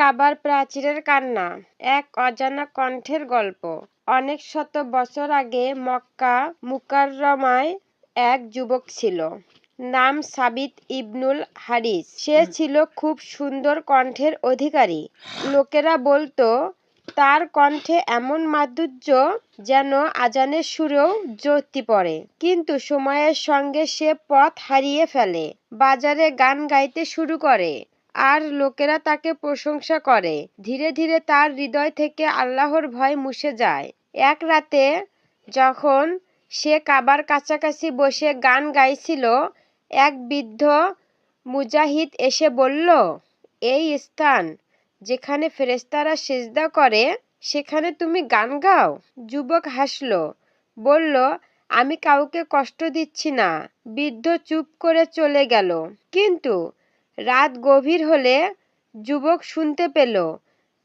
কাবার প্রাচীরের কান্না, এক অজানা কণ্ঠের গল্প। অনেক শত বছর আগে মক্কা মুকাররমায় এক যুবক ছিল, নাম সাবিত ইবনুল হারিস। সে ছিল খুব সুন্দর কণ্ঠের অধিকারী। লোকেরা বলতো তার কণ্ঠে এমন মাধুর্য যেন আজানের সুরেও জ্যোতি পড়ে। কিন্তু সময়ের সঙ্গে সে পথ হারিয়ে ফেলে, বাজারে গান গাইতে শুরু করে, আর লোকেরা তাকে প্রশংসা করে। ধীরে ধীরে তার হৃদয় থেকে আল্লাহর ভয় মুছে যায়। এক রাতে যখন সে কাবার কাছাকাছি বসে গান গাইছিল, এক বৃদ্ধ মুজাহিদ এসে বলল, এই স্থান যেখানে ফেরেশতারা সিজদা করে, সেখানে তুমি গান গাও? যুবক হাসল, বলল, আমি কাউকে কষ্ট দিচ্ছি না। বৃদ্ধ চুপ করে চলে গেল। কিন্তু রাত গভীর হলে যুবক শুনতে পেল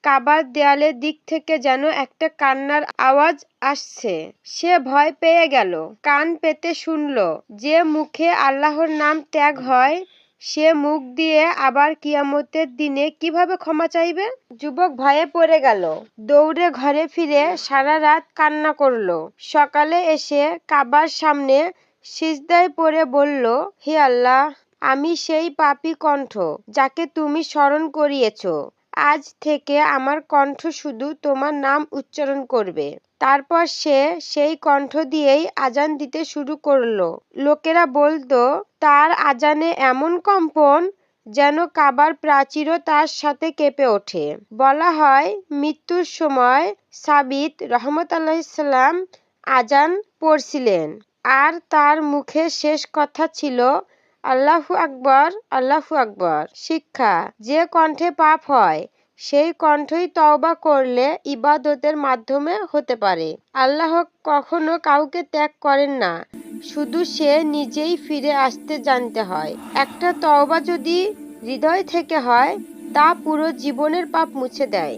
কাবার দেয়ালের দিক থেকে যেন একটা কান্নার আওয়াজ আসছে। সে ভয় পেয়ে গেল। কান পেতে শুনল, যে মুখে আল্লাহর নাম ত্যাগ হয়, সে মুখ দিয়ে আবার কিয়ামতের দিনে কিভাবে ক্ষমা চাইবে? যুবক ভয়ে পড়ে গেল। দৌড়ে ঘরে ফিরে সারা রাত কান্না করল। সকালে এসে কাবার সামনে সিজদায় পড়ে বলল, হে আল্লাহ, আমি সেই পাপী কণ্ঠ যাকে তুমি স্মরণ করিয়েছ। আজ থেকে আমার কণ্ঠ শুধু তোমার নাম উচ্চারণ করবে। তারপর সে সেই কণ্ঠ দিয়েই আজান দিতে শুরু করলো। লোকেরা বলতো তার আজানে এমন কম্পন যেন কাবার প্রাচীরও তার সাথে কেঁপে ওঠে। বলা হয়, মৃত্যুর সময় সাবিত রহমতুল্লাহ আজান পড়ছিলেন, আর তার মুখের শেষ কথা ছিল, আল্লাহু আকবর, আল্লাহু আকবর। শিক্ষা: যে কণ্ঠে পাপ হয়, সেই কণ্ঠই তওবা করলে ইবাদতের মাধ্যমে হতে পারে। আল্লাহ কখনো কাউকে ত্যাগ করেন না, শুধু সে নিজেই ফিরে আসতে জানতে হয়। একটা তওবা যদি হৃদয় থেকে হয়, তা পুরো জীবনের পাপ মুছে দেয়।